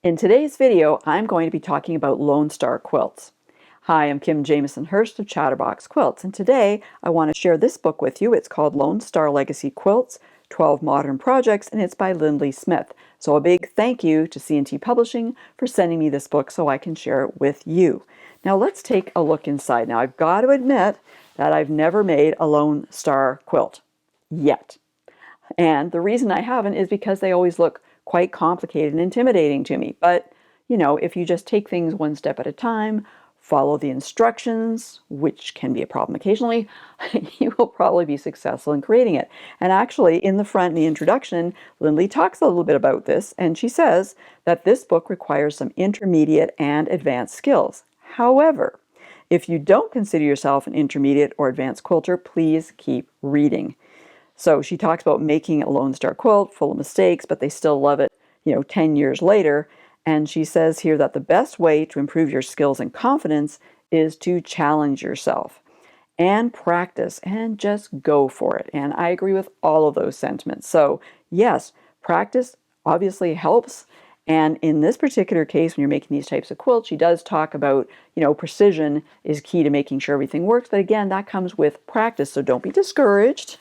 In today's video, I'm going to be talking about Lone Star quilts. Hi, I'm Kim Jamieson-Hirst of Chatterbox Quilts, and today I want to share this book with you. It's called Lone Star Legacy Quilts, 12 Modern Projects, and it's by Lindlee Smith. So a big thank you to TPublishing for sending me this book so I can share it with you. Now let's take a look inside. Now I've got to admit that I've never made a Lone Star quilt yet. And the reason I haven't is because they always look quite complicated and intimidating to me. But, you know, if you just take things one step at a time, follow the instructions, which can be a problem occasionally, you will probably be successful in creating it. And actually, in the front, in the introduction, Lindlee talks a little bit about this, and she says that this book requires some intermediate and advanced skills. However, if you don't consider yourself an intermediate or advanced quilter, please keep reading. So she talks about making a Lone Star quilt full of mistakes, but they still love it, 10 years later. And she says here that the best way to improve your skills and confidence is to challenge yourself and practice and just go for it. And I agree with all of those sentiments. So yes, practice obviously helps. And in this particular case, when you're making these types of quilts, she does talk about, precision is key to making sure everything works. But again, that comes with practice. So don't be discouraged.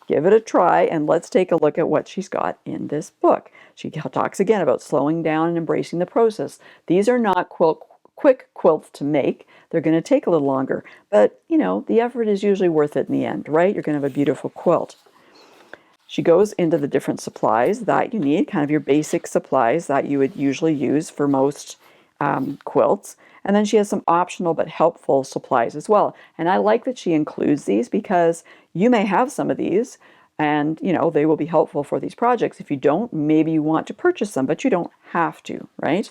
Give it a try, and let's take a look at what she's got in this book. She talks again about slowing down and embracing the process. These are not quick quilts to make. They're going to take a little longer, but the effort is usually worth it in the end, right? You're going to have a beautiful quilt. She goes into the different supplies that you need, kind of your basic supplies that you would usually use for most quilts. And then she has some optional but helpful supplies as well. And I like that she includes these because you may have some of these and they will be helpful for these projects. If you don't, maybe you want to purchase them, but you don't have to, right?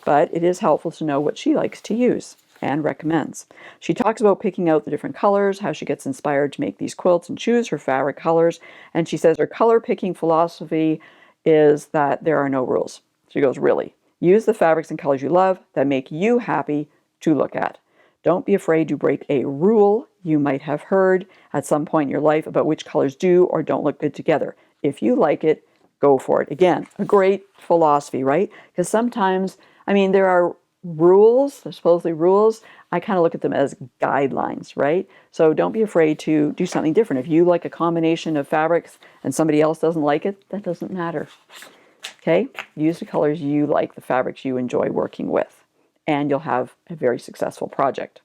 But it is helpful to know what she likes to use and recommends. She talks about picking out the different colors, how she gets inspired to make these quilts and choose her fabric colors. And she says her color picking philosophy is that there are no rules. She goes, really? Use the fabrics and colors you love that make you happy to look at. Don't be afraid to break a rule you might have heard at some point in your life about which colors do or don't look good together. If you like it, go for it. Again, a great philosophy, right? Because sometimes, there are rules, there's supposedly rules. I kind of look at them as guidelines, right? So don't be afraid to do something different. If you like a combination of fabrics and somebody else doesn't like it, that doesn't matter. Okay, use the colors you like, the fabrics you enjoy working with, and you'll have a very successful project.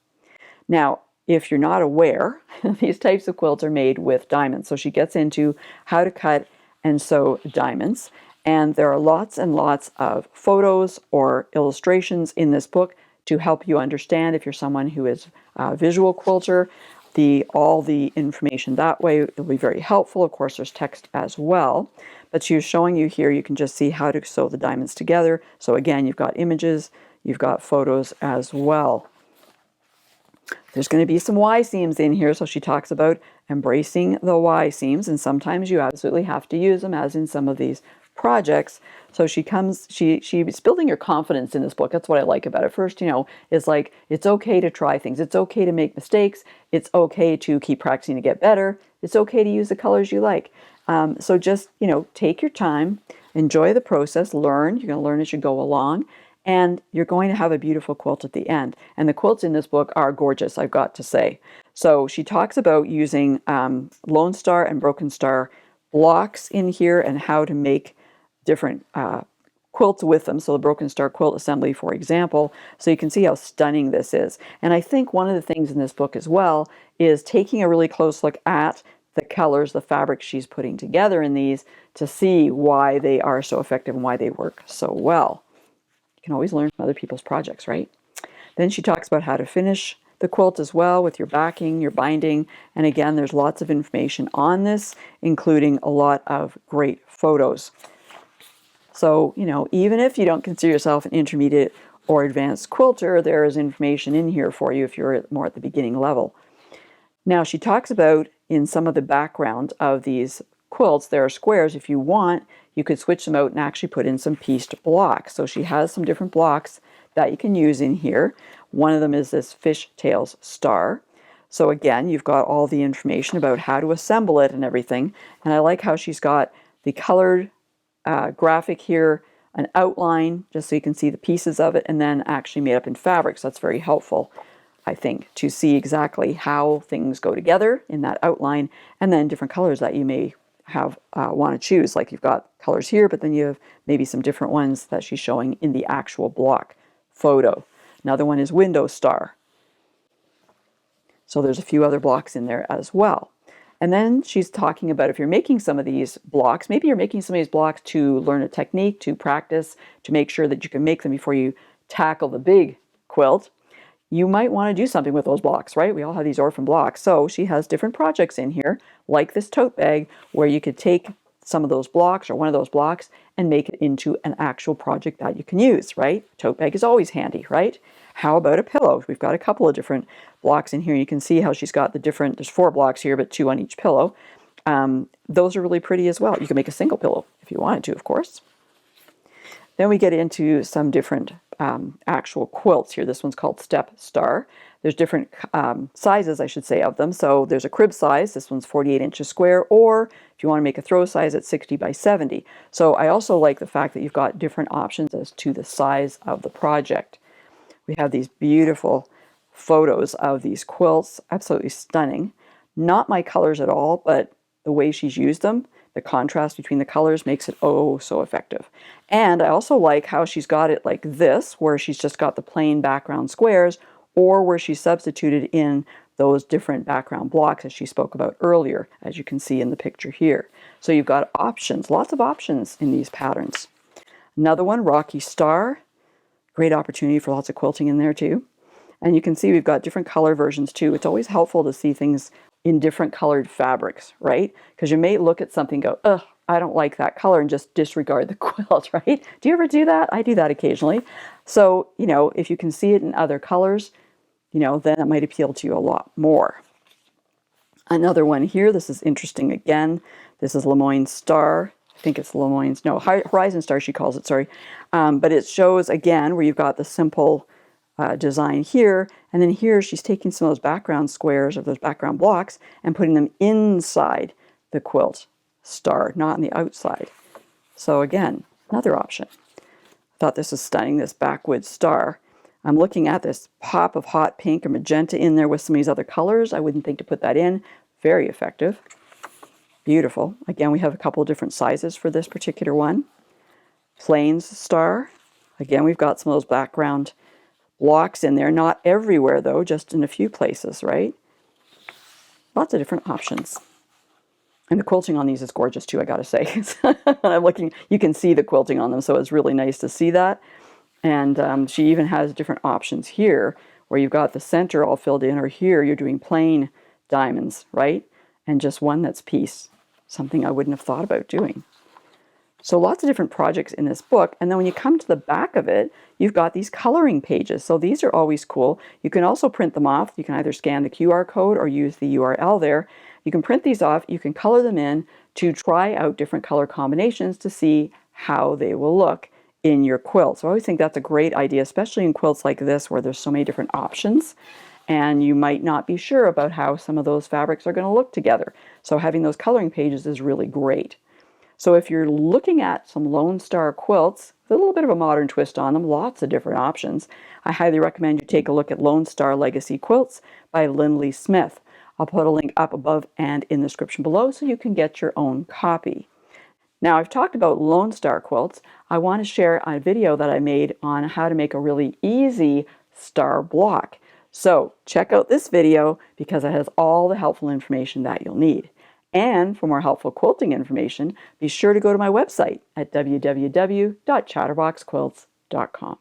Now, if you're not aware, these types of quilts are made with diamonds. So she gets into how to cut and sew diamonds. And there are lots and lots of photos or illustrations in this book to help you understand if you're someone who is a visual quilter. All the information that way will be very helpful. Of course, there's text as well. But she's showing you here, you can just see how to sew the diamonds together. So again, you've got images, you've got photos as well. There's going to be some Y seams in here, so she talks about embracing the Y seams, and sometimes you absolutely have to use them, as in some of these projects. So she's building your confidence in this book. That's what I like about it. First, it's like, it's okay to try things. It's okay to make mistakes. It's okay to keep practicing to get better. It's okay to use the colors you like. So just, take your time, enjoy the process, learn. You're going to learn as you go along, and you're going to have a beautiful quilt at the end. And the quilts in this book are gorgeous, I've got to say. So she talks about using Lone Star and Broken Star blocks in here and how to make different quilts with them. So the Broken Star quilt assembly, for example, so you can see how stunning this is. And I think one of the things in this book as well is taking a really close look at the colors, the fabric she's putting together in these to see why they are so effective and why they work so well. You can always learn from other people's projects, right? Then she talks about how to finish the quilt as well with your backing, your binding. And again, there's lots of information on this, including a lot of great photos. So, even if you don't consider yourself an intermediate or advanced quilter, there is information in here for you if you're more at the beginning level. Now, she talks about in some of the background of these quilts, there are squares. If you want, you could switch them out and actually put in some pieced blocks. So she has some different blocks that you can use in here. One of them is this fishtails star. So again, you've got all the information about how to assemble it and everything. And I like how she's got the colored graphic here an outline just so you can see the pieces of it, and then actually made up in fabrics. That's very helpful, I think, to see exactly how things go together in that outline, and then different colors that you may have want to choose. Like you've got colors here, but then you have maybe some different ones that she's showing in the actual block photo. Another one is window star. So there's a few other blocks in there as well. And then she's talking about if you're making some of these blocks, maybe you're making some of these blocks to learn a technique, to practice, to make sure that you can make them before you tackle the big quilt. You might want to do something with those blocks, right? We all have these orphan blocks. So she has different projects in here, like this tote bag, where you could take some of those blocks or one of those blocks and make it into an actual project that you can use, right? Tote bag is always handy, right? How about a pillow? We've got a couple of different blocks in here. You can see how she's got the different, there's 4 blocks here, but 2 on each pillow. Those are really pretty as well. You can make a single pillow if you wanted to, of course. Then we get into some different actual quilts here. This one's called Step Star. There's different sizes, I should say, of them. So there's a crib size. This one's 48 inches square, or if you want to make a throw size, it's 60 by 70. So I also like the fact that you've got different options as to the size of the project. We have these beautiful photos of these quilts, absolutely stunning. Not my colors at all, but the way she's used them, the contrast between the colors makes it oh so effective. And I also like how she's got it like this, where she's just got the plain background squares, or where she substituted in those different background blocks as she spoke about earlier, as you can see in the picture here. So you've got options, lots of options in these patterns. Another one, Rocky Star. Great opportunity for lots of quilting in there too. And you can see we've got different color versions too. It's always helpful to see things in different colored fabrics, right? Because you may look at something and go, ugh, I don't like that color, and just disregard the quilt, right? Do you ever do that? I do that occasionally. So, you know, if you can see it in other colors, you know, then it might appeal to you a lot more. Another one here, this is interesting again. This is Lemoyne Star. I think it's Lemoyne's, no, Horizon Star she calls it, sorry. But it shows again where you've got the simple design here, and then here she's taking some of those background squares or those background blocks and putting them inside the quilt star, not on the outside. So again, another option. I thought this was stunning, this backwoods star. I'm looking at this pop of hot pink or magenta in there with some of these other colors. I wouldn't think to put that in. Very effective. Beautiful. Again, we have a couple of different sizes for this particular one. Plains Star. Again, we've got some of those background blocks in there. Not everywhere though, just in a few places, right? Lots of different options. And the quilting on these is gorgeous too, I gotta say. I'm looking, you can see the quilting on them, so it's really nice to see that. And she even has different options here where you've got the center all filled in, or here you're doing plain diamonds, right? And just one that's piece, something I wouldn't have thought about doing. So lots of different projects in this book. And then when you come to the back of it, you've got these coloring pages. So these are always cool. You can also print them off. You can either scan the QR code or use the URL there. You can print these off. You can color them in to try out different color combinations to see how they will look in your quilt. So I always think that's a great idea, especially in quilts like this where there's so many different options and you might not be sure about how some of those fabrics are going to look together. So having those coloring pages is really great. So if you're looking at some Lone Star quilts, with a little bit of a modern twist on them, lots of different options, I highly recommend you take a look at Lone Star Legacy Quilts by Lindlee Smith. I'll put a link up above and in the description below so you can get your own copy. Now, I've talked about Lone Star quilts. I want to share a video that I made on how to make a really easy star block. So check out this video because it has all the helpful information that you'll need. And for more helpful quilting information, be sure to go to my website at www.chatterboxquilts.com.